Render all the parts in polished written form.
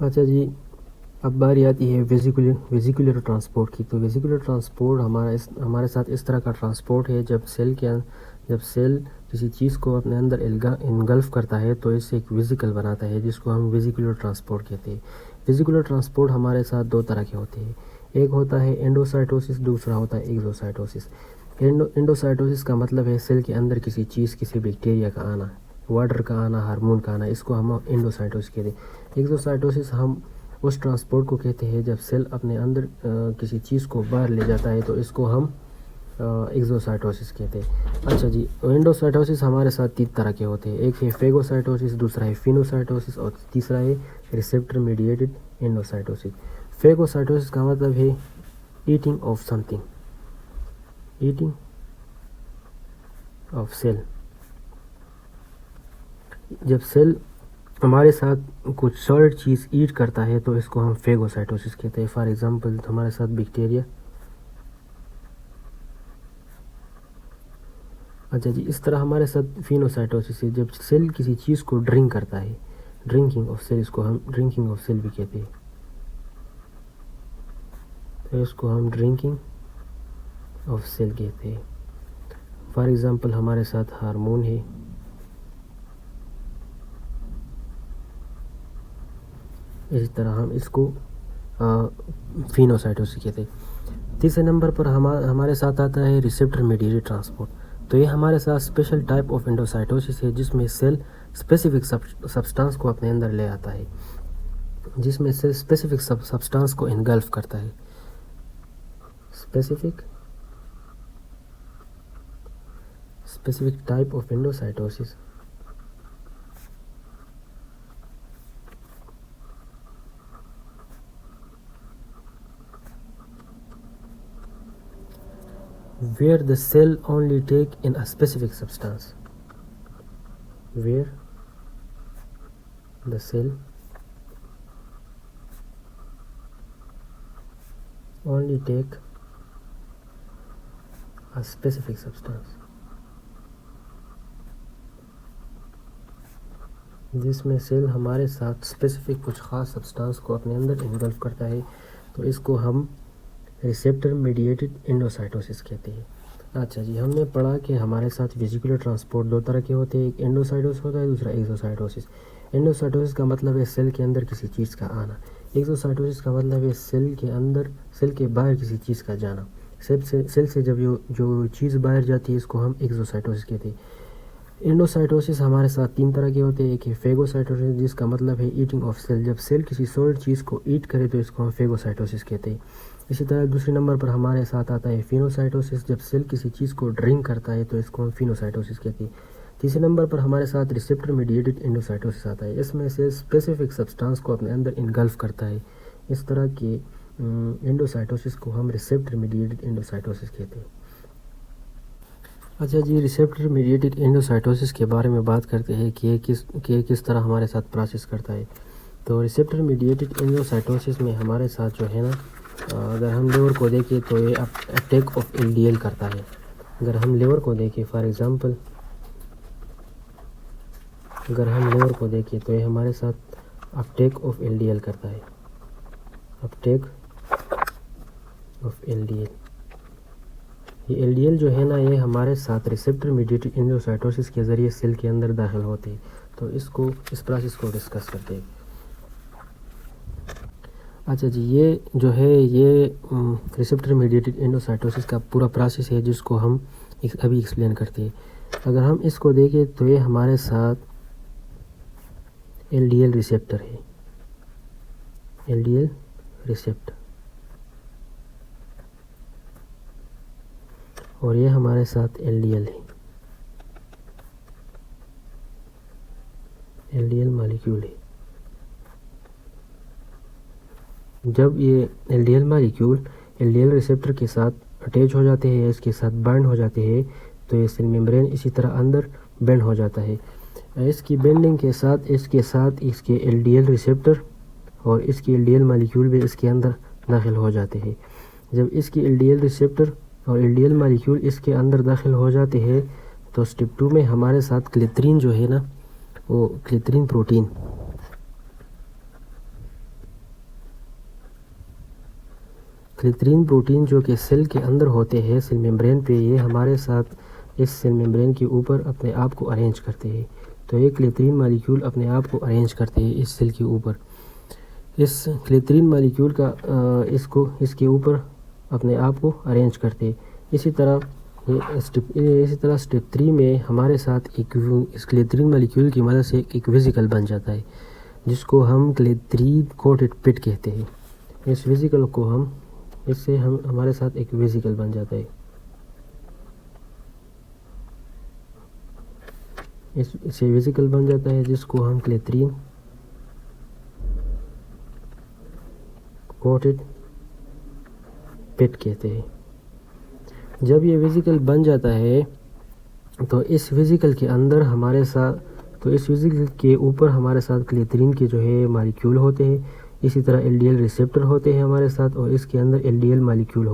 अच्छा जी, अब बारी आती है वेसिकुलर ट्रांसपोर्ट की। तो वेसिकुलर ट्रांसपोर्ट हमारे साथ इस तरह का ट्रांसपोर्ट है जब सेल किसी चीज़ को अपने अंदर इनगल्फ करता है तो इससे एक वेसिकल बनाता है जिसको हम वेसिकुलर ट्रांसपोर्ट कहते हैं। वेसिकुलर ट्रांसपोर्ट हमारे साथ दो तरह के होते हैं, एक होता है एंडोसाइटोसिस, दूसरा होता है एक्सोसाइटोसिस। एंडोसाइटोसिस का मतलब है सेल के अंदर किसी चीज़, किसी बैक्टीरिया का आना, वाटर का आना, हार्मोन का आना, इसको हम एंडोसाइटोसिस कहते हैं। एक्सोसाइटोसिस हम उस ट्रांसपोर्ट को कहते हैं जब सेल अपने अंदर किसी चीज़ को बाहर ले जाता है, तो इसको हम एक्सोसाइटोसिस कहते हैं। अच्छा जी, एंडोसाइटोसिस हमारे साथ तीन तरह के होते हैं, एक है फेगोसाइटोसिस, दूसरा है फिनोसाइटोसिस और तीसरा है रिसेप्टर मीडिएटेड एंडोसाइटोसिस। फेगोसाइटोसिस का मतलब है eating of something, eating of cell. जब सेल हमारे साथ कुछ सॉलिड चीज़ ईट करता है तो इसको हम फेगोसाइटोसिस कहते हैं। फॉर एग्जांपल हमारे साथ बैक्टीरिया। अच्छा जी, इस तरह हमारे साथ फिनोसाइटोसिस है जब सेल किसी चीज़ को ड्रिंक करता है, ड्रिंकिंग ऑफ सेल, इसको हम ड्रिंकिंग ऑफ सेल भी कहते हैं। तो इसको हम ड्रिंकिंग ऑफ सेल कहते हैं। फॉर एग्जांपल हमारे साथ हार्मोन है, इसी तरह हम इसको फिनोसाइटोसिस कहते हैं। तीसरे नंबर पर हमारे साथ आता है रिसेप्टर मीडिएटेड ट्रांसपोर्ट। तो ये हमारे साथ स्पेशल टाइप ऑफ एंडोसाइटोसिस है जिसमें सेल स्पेसिफिक सब्सटेंस को अपने अंदर ले आता है, जिसमें सेल स्पेसिफिक सब्सटेंस को इनगल्फ करता है। Specific type of endocytosis where the cell only take in a specific substance, where the cell only take a specific substance, जिसमें सेल हमारे साथ स्पेसिफिक कुछ ख़ास सब्सटेंस को अपने अंदर इनगल्फ करता है, तो इसको हम रिसेप्टर मीडिएटेड एंडोसाइटोसिस कहते हैं। अच्छा जी, हमने पढ़ा कि हमारे साथ वेसिकुलर ट्रांसपोर्ट दो तरह के होते हैं, एक एंडोसाइटोसिस होता है, दूसरा एक्सोसाइटोसिस। एंडोसाइटोसिस का मतलब है सेल के अंदर किसी चीज़ का आना, एक्सोसाइटोसिस का मतलब है सेल के बाहर किसी चीज़ का जाना। सेल से जब जो चीज़ बाहर जाती है इसको हम एक्सोसाइटोसिस कहते हैं। एंडोसाइटोसिस हमारे साथ तीन तरह के होते हैं, एक है फेगोसाइटोसिस जिसका मतलब है ईटिंग ऑफ सेल, जब सेल किसी सॉलिड चीज़ को ईट करे तो इसको हम फेगोसाइटोसिस कहते हैं। इसी तरह दूसरे नंबर पर हमारे साथ आता है फिनोसाइटोसिस, जब सेल किसी चीज़ को ड्रिंक करता है तो इसको हम फिनोसाइटोसिस कहते हैं। तीसरे नंबर पर हमारे साथ रिसेप्टर मीडिएटेड एंडोसाइटोसिस आता है, इसमें से स्पेसिफिक सब्सटेंस को अपने अंदर इनगल्फ करता है। इस तरह के एंडोसाइटोसिस को हम रिसेप्टर मीडिएटेड एंडोसाइटोसिस कहते हैं। अच्छा जी, रिसेप्टर मीडिएटेड एंडोसाइटोसिस के बारे में बात करते हैं कि ये किस तरह हमारे साथ प्रोसेस करता है। तो रिसेप्टर मीडिएटेड एंडोसाइटोसिस में हमारे साथ जो है ना, अगर हम लिवर को देखें तो ये अपटेक ऑफ एलडीएल करता है। अगर हम लिवर को देखें फॉर एग्जांपल, अगर हम लिवर को देखें तो ये हमारे साथ अपटेक ऑफ एलडीएल करता है, अपटेक ऑफ एलडीएल। ये एलडीएल जो है ना, ये हमारे साथ रिसेप्टर मीडिएटेड एंडोसाइटोसिस के ज़रिए सेल के अंदर दाखिल होते हैं। तो इस प्रोसेस को डिस्कस करते हैं। अच्छा जी, ये जो है ये रिसेप्टर मीडिएटेड एंडोसाइटोसिस का पूरा प्रोसेस है जिसको हम अभी एक्सप्लेन करते हैं। अगर हम इसको देखें तो ये हमारे साथ एलडीएल रिसेप्टर है, एलडीएल रिसेप्टर, और ये हमारे साथ एलडीएल है, एलडीएल मॉलिक्यूल है। जब ये एलडीएल मॉलिक्यूल एलडीएल रिसेप्टर के साथ अटैच हो जाते हैं या इसके साथ बाइंड हो जाते हैं तो ये सेल मेम्ब्रेन इसी तरह अंदर बेंड हो जाता है। इसकी बेंडिंग के साथ इसके एलडीएल रिसेप्टर और इसकी एलडीएल मॉलिक्यूल भी इसके अंदर दाखिल हो जाते हैं। जब इसकी एलडीएल रिसेप्टर और एलडीएल मॉलिक्यूल इसके अंदर दाखिल हो जाते हैं तो स्टेप 2 में हमारे साथ क्लित्रीन जो है ना, वो क्लित्रीन प्रोटीन, क्लेथरीन प्रोटीन जो कि सेल के अंदर होते हैं सेल मेम्ब्रेन पे, ये हमारे साथ इस सेल मेम्ब्रेन के ऊपर अपने आप को अरेंज करते हैं। तो ये क्लेथरीन मालिक्यूल अपने आप को अरेंज करते हैं इस सेल के ऊपर। इस क्लेथरीन मालिक्यूल का इसके ऊपर अपने आप को अरेंज करते हैं। इसी तरह स्टेप 3 में हमारे साथ इस क्लेथरीन मालिक्यूल की मदद से एक वेसिकल बन जाता है, जिसको हम क्लेथरीन कोटेड पिट कहते हैं। इस वेसिकल को हमारे साथ एक वेसिकल बन जाता है। इससे वेसिकल बन जाता है जिसको हम क्लेथरीन कोटेड पिट कहते हैं। जब ये वेसिकल बन जाता है तो इस वेसिकल के ऊपर हमारे साथ क्लेथरीन के जो है मालिक्यूल होते हैं। इसी तरह एलडीएल रिसेप्टर होते हैं हमारे साथ, और इसके अंदर एलडीएल मालिक्यूल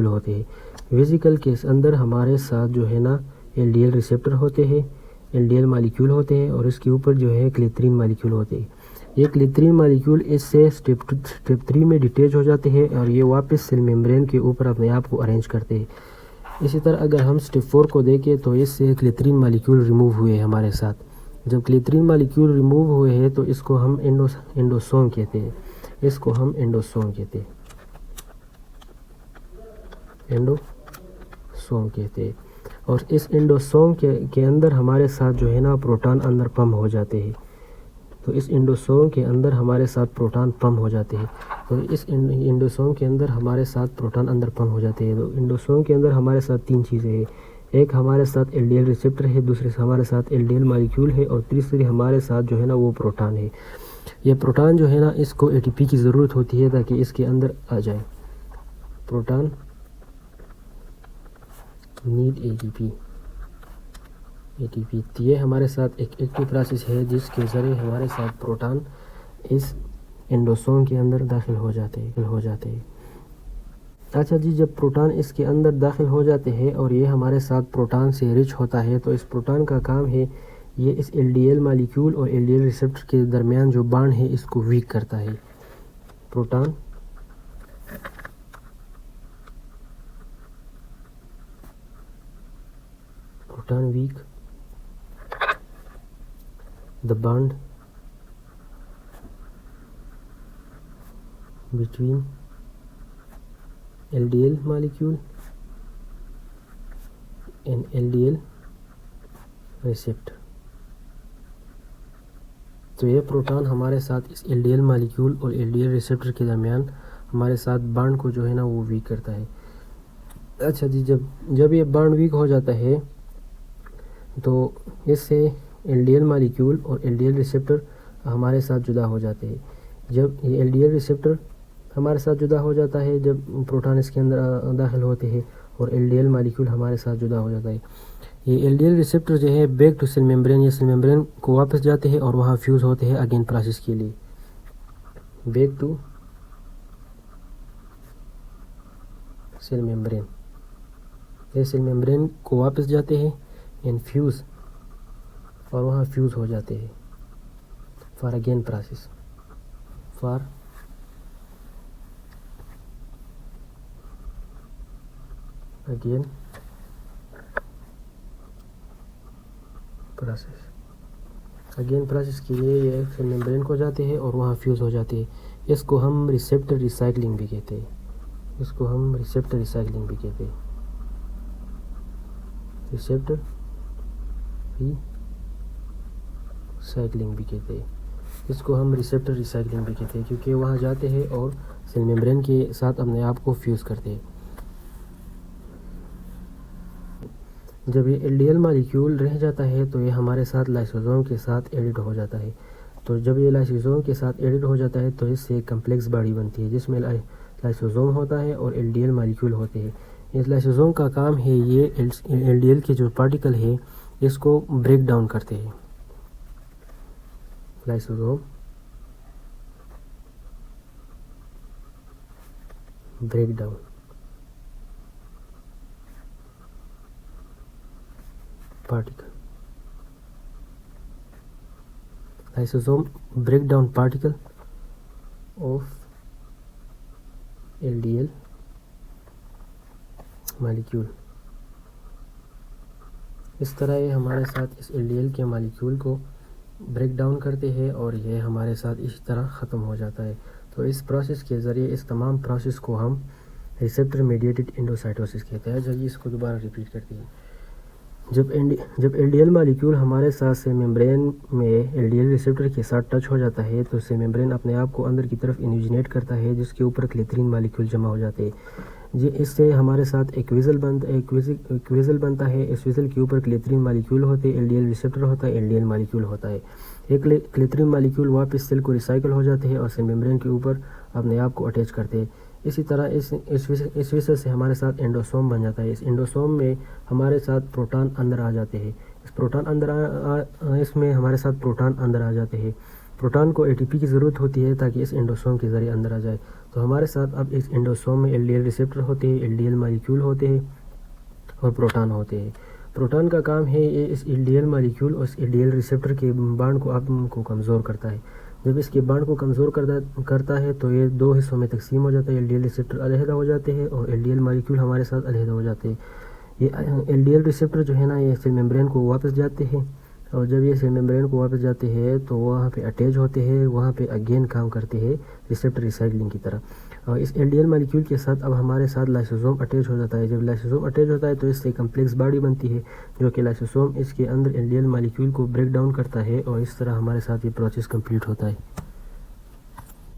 होते हैं। वेसिकल के अंदर हमारे साथ जो है ना एलडीएल रिसेप्टर होते हैं, एलडीएल मालिक्यूल होते हैं, और इसके ऊपर जो है क्लेथरीन मालिक्यूल होते हैं। ये क्लेथरीन मालिक्यूल इससे स्टेप 3 में डिटेच हो जाते हैं और ये वापस सेल मेम्ब्रेन के ऊपर अपने आप को अरेंज करते हैं। इसी तरह अगर हम स्टेप 4 को देखें तो इससे क्लेथरीन मालिक्यूल रिमूव हुए हमारे साथ। जब क्लेथरीन मालिक्यूल रिमूव हुए हैं तो इसको हम एंडोसोम कहते हैं। एंडोसोम कहते हैं। और इस एंडोसोम के अंदर हमारे साथ जो है ना प्रोटॉन अंदर पंप हो जाते हैं। तो इस एंडोसोम के अंदर हमारे साथ प्रोटॉन पंप हो जाते हैं। तो इस एंडोसोम के अंदर हमारे साथ प्रोटॉन अंदर पंप हो जाते हैं। तो एंडोसोम के अंदर हमारे साथ 3 चीज़ें हैं। एक हमारे साथ एलडीएल रिसेप्टर है, दूसरे हमारे साथ एलडीएल मालिक्यूल है, और तीसरी हमारे साथ जो है ना वो प्रोटॉन है। ये प्रोटॉन जो है ना इसको एटीपी की ज़रूरत होती है ताकि इसके अंदर आ जाए। Proton need ATP. तो ये हमारे साथ एक एक्टिव प्रोसेस है जिसके ज़रिए हमारे साथ प्रोटॉन इस एंडोसोम के अंदर दाखिल हो जाते हैं। अच्छा जी, जब प्रोटॉन इसके अंदर दाखिल हो जाते हैं और ये हमारे साथ प्रोटॉन से रिच होता है, तो इस प्रोटॉन का काम है ये इस एलडीएल मालिक्यूल और एलडीएल रिसेप्टर के दरमियान जो बॉन्ड है इसको वीक करता है। Proton weak the bond between LDL molecule and LDL receptor। तो ये प्रोटॉन हमारे साथ इस LDL मालिक्यूल और LDL रिसेप्टर के दरमियान हमारे साथ बॉन्ड को जो है ना वो वीक करता है। अच्छा जी, जब ये बॉन्ड वीक हो जाता है तो इससे एलडीएल मालिक्यूल और एलडीएल रिसेप्टर हमारे साथ जुदा हो जाते हैं। जब ये एलडीएल रिसेप्टर हमारे साथ जुदा हो जाता है, जब प्रोटॉन इसके अंदर दाखिल होते हैं, और एलडीएल मालिक्यूल हमारे साथ जुदा हो जाता है। ये एलडीएल रिसेप्टर जो है बैक टू सेल मेम्ब्रेन, ये सेल मेम्ब्रेन को वापस जाते हैं और वहाँ फ्यूज़ होते हैं अगेन प्रोसेस के लिए। बैक टू सेल मेम्ब्रेन, ये सेल मेम्ब्रेन को वापस जाते हैं एंड फ्यूज़, और वहाँ फ्यूज़ हो जाते हैं for again process. Again process के लिए ये सेल मेम्ब्रेन को जाते हैं और वहाँ फ्यूज़ हो जाते हैं। इसको हम रिसेप्टर रिसाइकलिंग भी कहते हैं। इसको हम रिसेप्टर रिसाइकलिंग भी कहते हैं क्योंकि वहाँ जाते हैं और सेल मेम्ब्रेन के साथ अपने आप को फ्यूज़ करते हैं। जब ये एलडीएल मालिक्यूल रह जाता है तो ये हमारे साथ लाइसोसोम के साथ एडिट हो जाता है। तो जब ये लाइसोसोम के साथ एडिट हो जाता है तो इससे एक कम्प्लेक्स बॉडी बनती है जिसमें लाइसोसोम होता है और एलडीएल मालिक्यूल होते हैं। इस लाइसोसोम का काम है ये एलडीएल के जो पार्टिकल है इसको ब्रेक डाउन करते हैं। Lysosome break down particle, lysosome break down particle of LDL molecule. इस तरह ये हमारे साथ इस LDL के मालिक्यूल को ब्रेक डाउन करते हैं और ये हमारे साथ इस तरह ख़त्म हो जाता है। तो इस प्रोसेस के ज़रिए इस तमाम प्रोसेस को हम रिसेप्टर मीडिएटेड एंडोसाइटोसिस कहते हैं। चलिए इसको दोबारा रिपीट करते हैं। जब LDL मालिक्यूल हमारे साथ सेल मेम्ब्रेन में LDL रिसेप्टर के साथ टच हो जाता है तो सेल मेम्ब्रेन अपने आप को अंदर की तरफ इन्यूजिनेट करता है, जिसके ऊपर क्लेथरीन मालिक्यूल जमा हो जाते हैं। इससे हमारे साथ एक विज़ल बनता है। इस विज़ल के ऊपर क्लेथरीन मालिक्यूल होते हैं, LDL रिसेप्टर होता है, LDL मालिक्यूल होता है। एक क्लेथरीन मालिक्यूल वापस सेल को रिसाइकल हो जाते हैं और सेल मेम्ब्रेन के ऊपर अपने आप को अटैच करते हैं। इसी तरह इस विषय से हमारे साथ एंडोसोम बन जाता है। इस एंडोसोम में हमारे साथ प्रोटॉन अंदर आ जाते हैं। इसमें हमारे साथ प्रोटॉन अंदर आ जाते हैं। प्रोटॉन को ATP की ज़रूरत होती है ताकि इस एंडोसोम के ज़रिए अंदर आ जाए। तो हमारे साथ अब इस एंडोसोम में LDL रिसेप्टर होते हैं, LDL मालिक्यूल होते हैं और प्रोटॉन होते हैं। प्रोटॉन का काम है ये इस LDL मालिक्यूल और इस LDL रिसेप्टर के बांड को कमज़ोर करता है। जब इसके बांड को कमज़ोर करता है तो ये दो हिस्सों में तकसीम हो जाता है। LDL रिसेप्टर अलहदा हो जाते हैं और LDL मालिक्यूल हमारे साथ अलहदा हो जाते हैं। ये LDL रिसेप्टर जो है ना, ये सेल मेम्ब्रेन को वापस जाते हैं और जब ये सेल मेम्ब्रेन को वापस जाते हैं तो वहाँ पे अटैच होते हैं, वहाँ पे अगेन काम करते हैं रिसेप्टर रिसाइक्लिंग की तरह। और इस LDL मालिक्यूल के साथ अब हमारे साथ लाइसोसोम अटैच हो जाता है। जब लाइसोसोम अटैच होता है तो इससे कम्प्लेक्स बॉडी बनती है, जो कि लाइसोसोम इसके अंदर LDL मालिक्यूल को ब्रेक डाउन करता है और इस तरह हमारे साथ ये प्रोसेस कंप्लीट होता है।